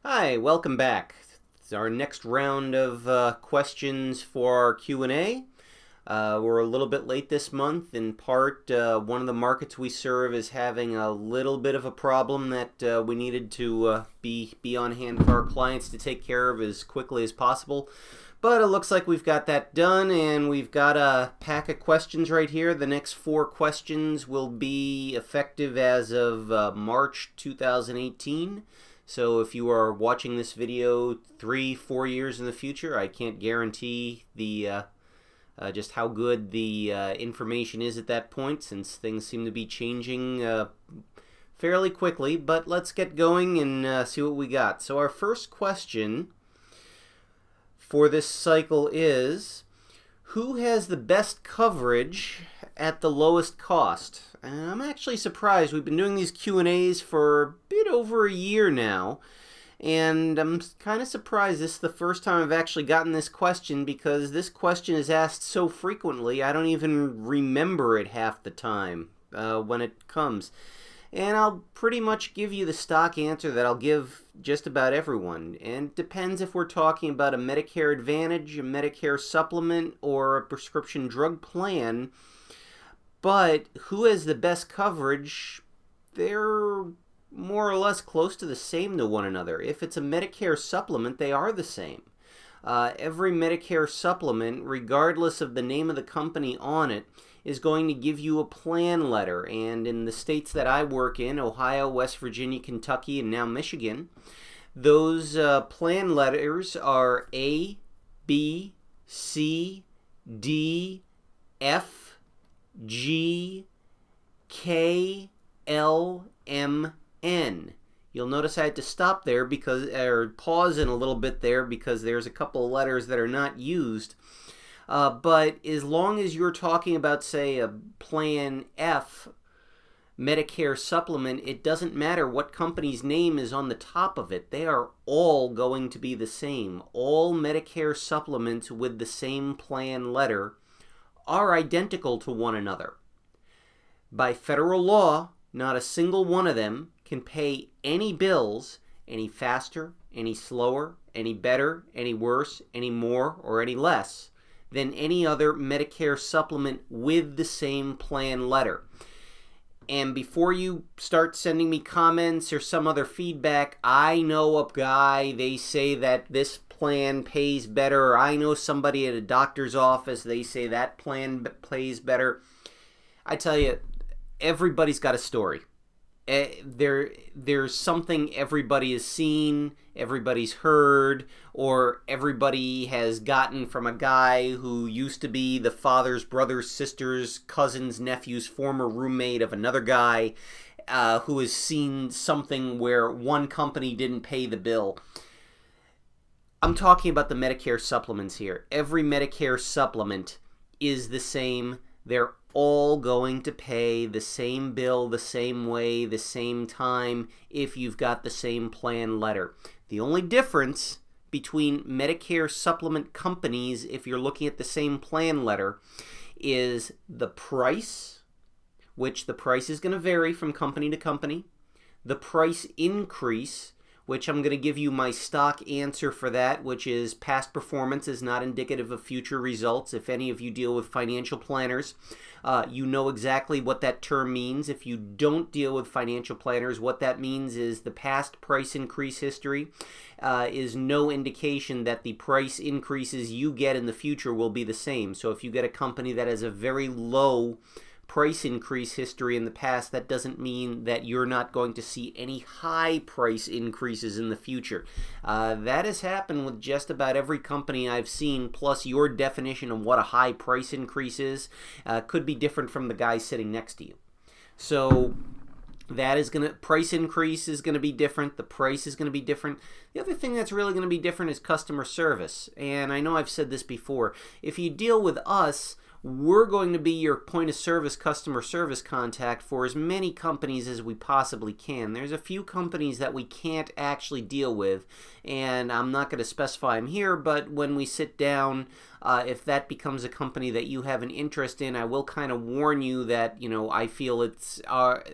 Hi, welcome back. It's our next round of questions for our Q&A. We're a little bit late this month. In part, one of the markets we serve is having a little bit of a problem that we needed to be on hand for our clients to take care of as quickly as possible. But it looks like we've got that done, and we've got a pack of questions right here. The next 4 questions will be effective as of March 2018. So if you are watching this video 3-4 years in the future, I can't guarantee the just how good the information is at that point, since things seem to be changing fairly quickly. But let's get going and see what we got. So our first question for this cycle is, who has the best coverage at the lowest cost? And I'm actually surprised. We've been doing these Q&As for a bit over a year now, and I'm kind of surprised this is the first time I've actually gotten this question, because this question is asked so frequently I don't even remember it half the time when it comes. And I'll pretty much give you the stock answer that I'll give just about everyone. And it depends if we're talking about a Medicare Advantage, a Medicare supplement, or a prescription drug plan. But who has the best coverage? They're more or less close to the same to one another. If it's a Medicare supplement, they are the same. Every Medicare supplement, regardless of the name of the company on it, is going to give you a plan letter. And in the states that I work in, Ohio, West Virginia, Kentucky, and now Michigan, those plan letters are A, B, C, D, F, G, K, L, M, N. You'll notice I had to stop there or pause in a little bit there, because there's a couple of letters that are not used. But as long as you're talking about, say, a Plan F Medicare supplement, it doesn't matter what company's name is on the top of it. They are all going to be the same. All Medicare supplements with the same plan letter are identical to one another. By federal law, not a single one of them can pay any bills any faster, any slower, any better, any worse, any more, or any less than any other Medicare supplement with the same plan letter. And before you start sending me comments or some other feedback, I know a guy, they say that this plan pays better, or I know somebody at a doctor's office, they say that plan pays better. I tell you, everybody's got a story. There's something everybody has seen, everybody's heard, or everybody has gotten from a guy who used to be the father's brother's sister's cousin's nephew's former roommate of another guy who has seen something where one company didn't pay the bill. I'm talking about the Medicare supplements here. Every Medicare supplement is the same. They're all going to pay the same bill, the same way, the same time, if you've got the same plan letter. The only difference between Medicare supplement companies, if you're looking at the same plan letter, is the price, which the price is going to vary from company to company, the price increase, which I'm going to give you my stock answer for that, which is past performance is not indicative of future results. If any of you deal with financial planners, you know exactly what that term means. If you don't deal with financial planners, what that means is the past price increase history is no indication that the price increases you get in the future will be the same. So if you get a company that has a very low price increase history in the past, that doesn't mean that you're not going to see any high price increases in the future. That has happened with just about every company I've seen, plus your definition of what a high price increase is could be different from the guy sitting next to you. So that is going to, price increase is going to be different. The price is going to be different. The other thing that's really going to be different is customer service. And I know I've said this before. If you deal with us, we're going to be your point of service customer service contact for as many companies as we possibly can. There's a few companies that we can't actually deal with, and I'm not going to specify them here, but when we sit down, If that becomes a company that you have an interest in, I will kind of warn you that, I feel it's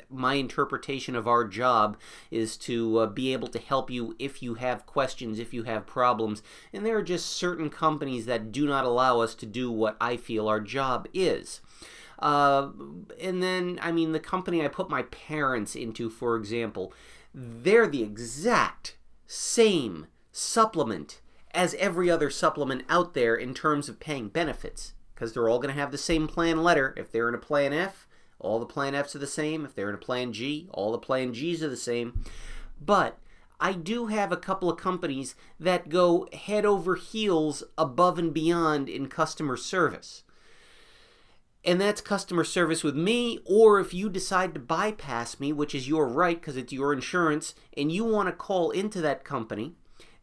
my interpretation of our job is to be able to help you if you have questions, if you have problems. And there are just certain companies that do not allow us to do what I feel our job is. And then, the company I put my parents into, for example, they're the exact same supplement as every other supplement out there in terms of paying benefits, because they're all going to have the same plan letter. If they're in a plan F, all the plan Fs are the same. If they're in a plan G, all the plan Gs are the same. But I do have a couple of companies that go head over heels above and beyond in customer service. And that's customer service with me, or if you decide to bypass me, which is your right because it's your insurance, and you want to call into that company,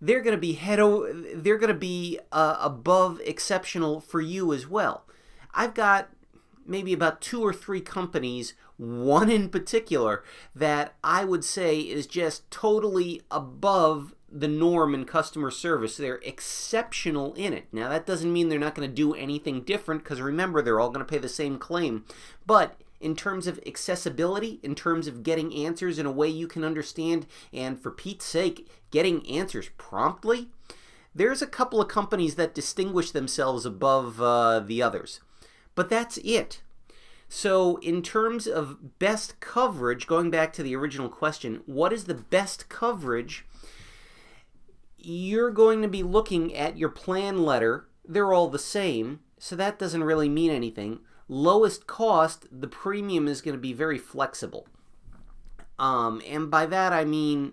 they're going to be above exceptional for you as well. I've got maybe about 2 or 3 companies, one in particular, that I would say is just totally above the norm in customer service. They're exceptional in it. Now, that doesn't mean they're not going to do anything different, because remember, they're all going to pay the same claim. But in terms of accessibility, in terms of getting answers in a way you can understand, and for Pete's sake, getting answers promptly, there's a couple of companies that distinguish themselves above the others. But that's it. So in terms of best coverage, going back to the original question, what is the best coverage? You're going to be looking at your plan letter. They're all the same, so that doesn't really mean anything. Lowest cost, the premium is going to be very flexible. And by that I mean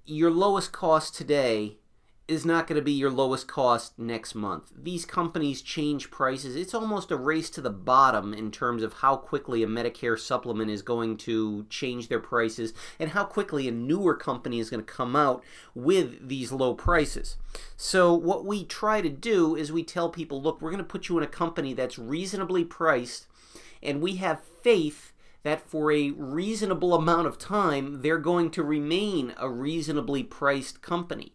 your lowest cost today is not going to be your lowest cost next month. These companies change prices. It's almost a race to the bottom in terms of how quickly a Medicare supplement is going to change their prices and how quickly a newer company is going to come out with these low prices. So what we try to do is we tell people, look, we're going to put you in a company that's reasonably priced, and we have faith that for a reasonable amount of time, they're going to remain a reasonably priced company.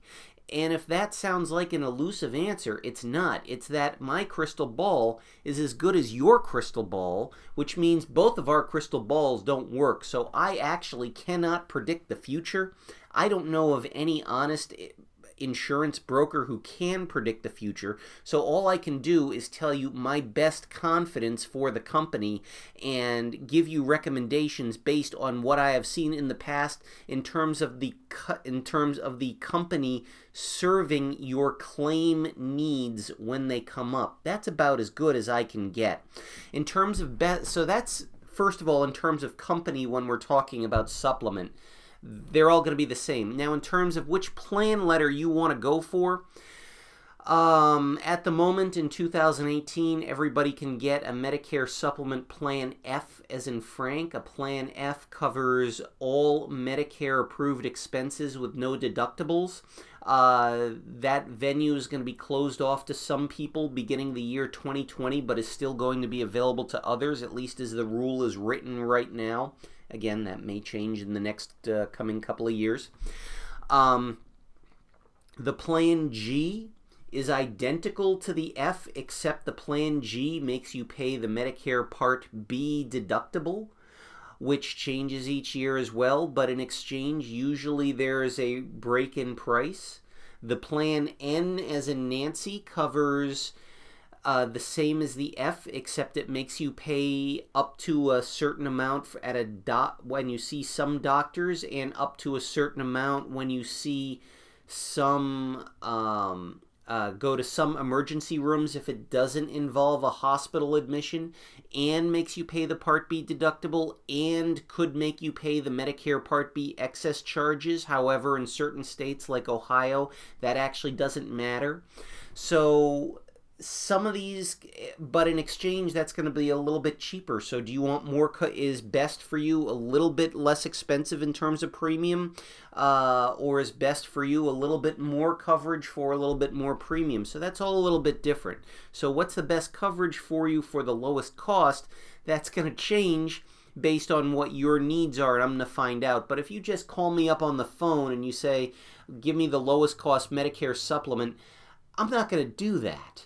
And if that sounds like an elusive answer, it's not. It's that my crystal ball is as good as your crystal ball, which means both of our crystal balls don't work. So I actually cannot predict the future. I don't know of any honest insurance broker who can predict the future. So all I can do is tell you my best confidence for the company and give you recommendations based on what I have seen in the past in terms of the company serving your claim needs when they come up. That's about as good as I can get. In terms of so that's first of all in terms of company when we're talking about supplement. They're all going to be the same. Now, in terms of which plan letter you want to go for, at the moment in 2018, everybody can get a Medicare Supplement Plan F, as in Frank. A Plan F covers all Medicare-approved expenses with no deductibles. That venue is going to be closed off to some people beginning the year 2020, but is still going to be available to others, at least as the rule is written right now. Again, that may change in the next coming couple of years. The Plan G is identical to the F, except the Plan G makes you pay the Medicare Part B deductible, which changes each year as well, but in exchange, usually there is a break in price. The Plan N, as in Nancy, covers the same as the F, except it makes you pay up to a certain amount when you see some doctors, and up to a certain amount when you see some go to some emergency rooms if it doesn't involve a hospital admission, and makes you pay the Part B deductible, and could make you pay the Medicare Part B excess charges. However, in certain states like Ohio, that actually doesn't matter. So some of these, but in exchange, that's going to be a little bit cheaper. So do you want more, is best for you a little bit less expensive in terms of premium, or is best for you a little bit more coverage for a little bit more premium? So that's all a little bit different. So what's the best coverage for you for the lowest cost? That's going to change based on what your needs are, and I'm going to find out. But if you just call me up on the phone and you say, give me the lowest cost Medicare supplement, I'm not going to do that.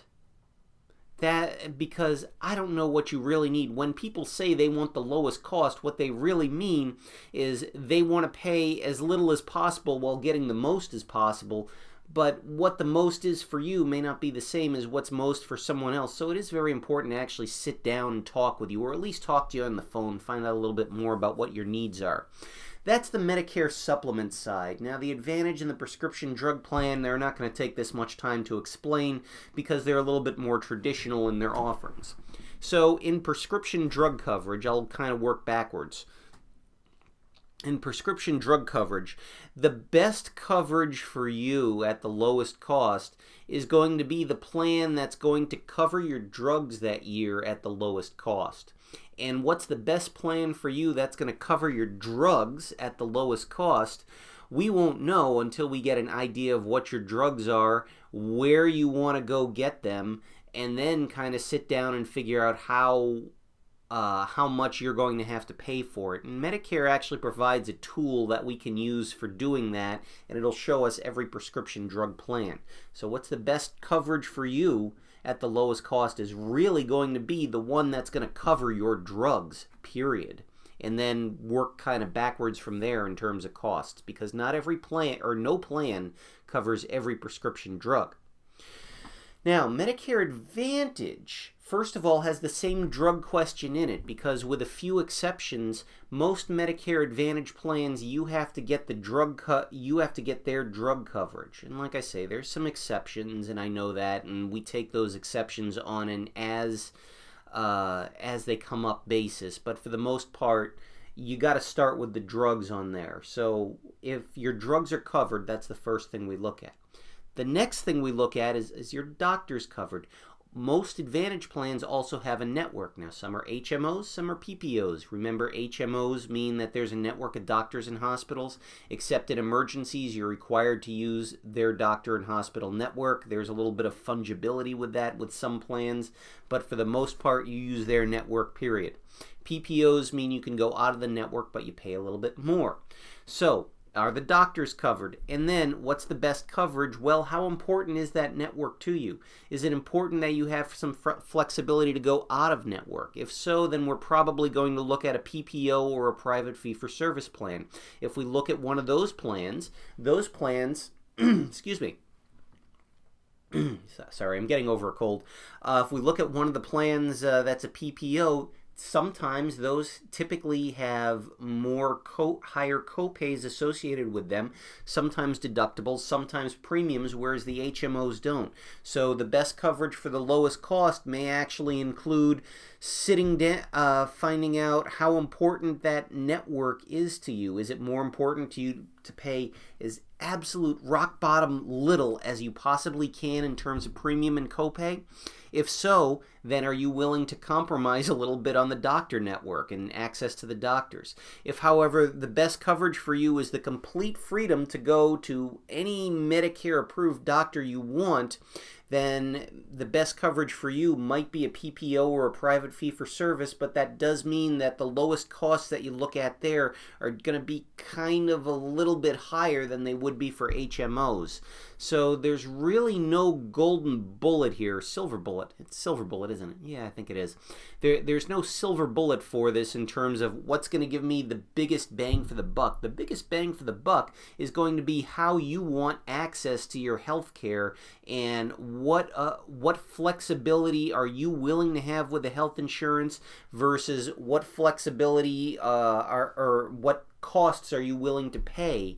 That because I don't know what you really need. When people say they want the lowest cost, what they really mean is they want to pay as little as possible while getting the most as possible. But what the most is for you may not be the same as what's most for someone else. So it is very important to actually sit down and talk with you, or at least talk to you on the phone, find out a little bit more about what your needs are. That's the Medicare supplement side. Now, the Advantage and the prescription drug plan, they're not going to take this much time to explain because they're a little bit more traditional in their offerings. So in prescription drug coverage, I'll kind of work backwards. In prescription drug coverage, the best coverage for you at the lowest cost is going to be the plan that's going to cover your drugs that year at the lowest cost. And what's the best plan for you that's going to cover your drugs at the lowest cost? We won't know until we get an idea of what your drugs are, where you want to go get them, and then kind of sit down and figure out how much you're going to have to pay for it. And Medicare actually provides a tool that we can use for doing that, and it'll show us every prescription drug plan. So what's the best coverage for you at the lowest cost is really going to be the one that's going to cover your drugs, period. And then work kind of backwards from there in terms of costs, because not every plan, or no plan, covers every prescription drug. Now, Medicare Advantage, first of all, has the same drug question in it, because with a few exceptions, most Medicare Advantage plans, you have to get their drug coverage. And like I say, there's some exceptions, and I know that, and we take those exceptions on an as they come up basis. But for the most part, you got to start with the drugs on there. So if your drugs are covered, that's the first thing we look at. The next thing we look at is your doctors covered. Most Advantage plans also have a network. Now, some are HMOs, some are PPOs. Remember, HMOs mean that there's a network of doctors and hospitals. Except in emergencies, you're required to use their doctor and hospital network. There's a little bit of fungibility with that with some plans, but for the most part, you use their network, period. PPOs mean you can go out of the network, but you pay a little bit more. So, are the doctors covered? And then, what's the best coverage? Well, how important is that network to you? Is it important that you have some flexibility to go out of network? If so, then we're probably going to look at a PPO or a private fee-for-service plan. If we look at one of those plans, excuse me, sorry, I'm getting over a cold. If we look at one of the plans that's a PPO, sometimes those typically have more higher copays associated with them, sometimes deductibles, sometimes premiums, whereas the HMOs don't. So the best coverage for the lowest cost may actually include sitting down, finding out how important that network is to you. Is it more important to you to pay as absolute rock bottom little as you possibly can in terms of premium and copay? If so, then are you willing to compromise a little bit on the doctor network and access to the doctors? If, however, the best coverage for you is the complete freedom to go to any Medicare-approved doctor you want, then the best coverage for you might be a PPO or a private fee-for-service, but that does mean that the lowest costs that you look at there are going to be kind of a little bit higher than they would be for HMOs. So there's really no golden bullet here. Silver bullet. It's silver bullet, isn't it? Yeah, I think it is. There's no silver bullet for this in terms of what's going to give me the biggest bang for the buck. The biggest bang for the buck is going to be how you want access to your health care, and what flexibility are you willing to have with the health insurance versus what flexibility or what costs are you willing to pay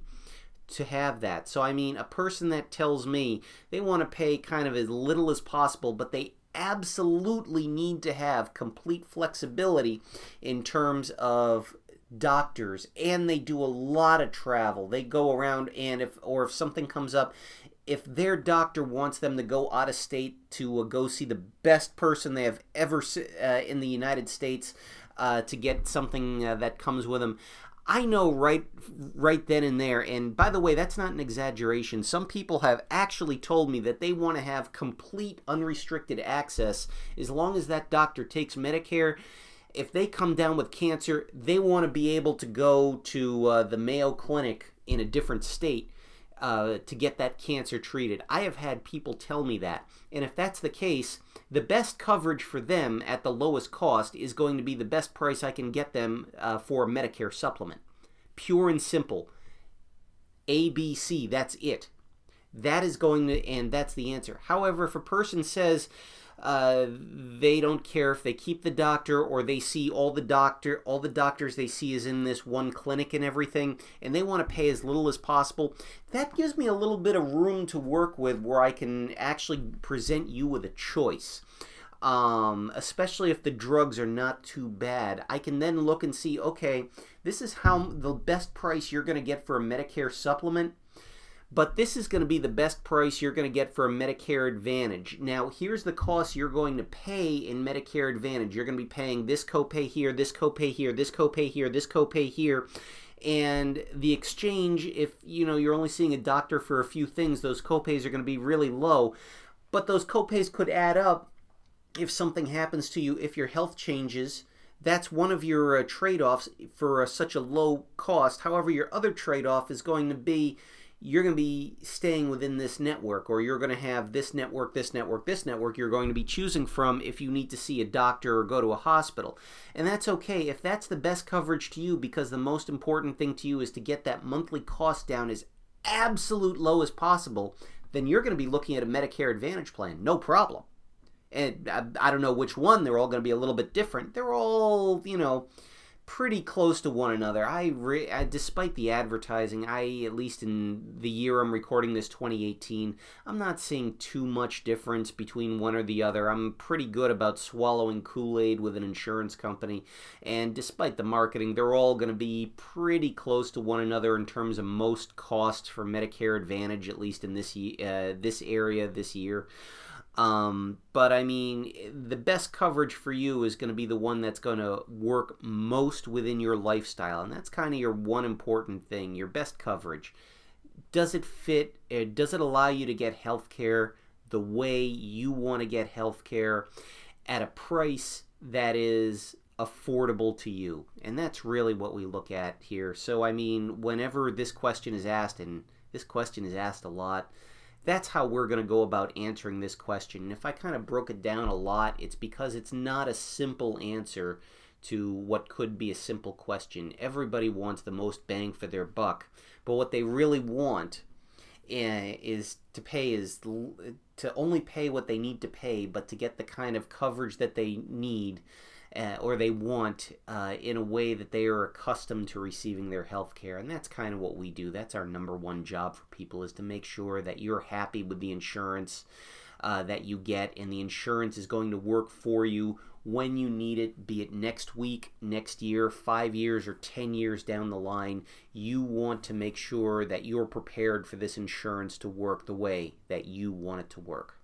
to have that. So I mean, a person that tells me they want to pay kind of as little as possible, but they absolutely need to have complete flexibility in terms of doctors, and they do a lot of travel. They go around, and if something comes up, if their doctor wants them to go out of state to go see the best person they have ever in the United States to get something that comes with them, I know right then and there, and by the way, that's not an exaggeration. Some people have actually told me that they want to have complete unrestricted access as long as that doctor takes Medicare. If they come down with cancer, they want to be able to go to the Mayo Clinic in a different state to get that cancer treated. I have had people tell me that, and if that's the case, the best coverage for them at the lowest cost is going to be the best price I can get them for a Medicare supplement. Pure and simple. A, B, C, that's it. That is going to, and that's the answer. However, if a person says they don't care if they keep the doctor or they see all the doctors they see is in this one clinic and everything, and they want to pay as little as possible, that gives me a little bit of room to work with where I can actually present you with a choice. Especially if the drugs are not too bad. I can then look and see, okay, this is how the best price you're going to get for a Medicare supplement, but this is going to be the best price you're going to get for a Medicare Advantage. Now, here's the cost you're going to pay in Medicare Advantage. You're going to be paying this copay here, this copay here, this copay here, this copay here. And the exchange, if you're only seeing a doctor for a few things, those copays are going to be really low. But those copays could add up if something happens to you, if your health changes. That's one of your trade-offs for such a low cost. However, your other trade-off is going to be you're going to be staying within this network, or you're going to have this network, this network, this network you're going to be choosing from if you need to see a doctor or go to a hospital. And that's okay if that's the best coverage to you, because the most important thing to you is to get that monthly cost down as absolute low as possible. Then you're going to be looking at a Medicare Advantage plan, no problem. And I don't know which one. They're all going to be a little bit different. They're all, pretty close to one another. Despite the advertising, at least in the year I'm recording this, 2018, I'm not seeing too much difference between one or the other. I'm pretty good about swallowing Kool-Aid with an insurance company. And despite the marketing, they're all going to be pretty close to one another in terms of most costs for Medicare Advantage, at least in this area this year. But I mean, the best coverage for you is going to be the one that's going to work most within your lifestyle. And that's kind of your one important thing, your best coverage. Does it fit? Does it allow you to get health care the way you want to get health care at a price that is affordable to you? And that's really what we look at here. So, I mean, whenever this question is asked, and this question is asked a lot, that's how we're going to go about answering this question. And if I kind of broke it down a lot, it's because it's not a simple answer to what could be a simple question. Everybody wants the most bang for their buck, but what they really want is to only pay what they need to pay, but to get the kind of coverage that they need or they want in a way that they are accustomed to receiving their health care. And that's kind of what we do. That's our number one job for people, is to make sure that you're happy with the insurance that you get, and the insurance is going to work for you when you need it, be it next week, next year, 5 years, or 10 years down the line. You want to make sure that you're prepared for this insurance to work the way that you want it to work.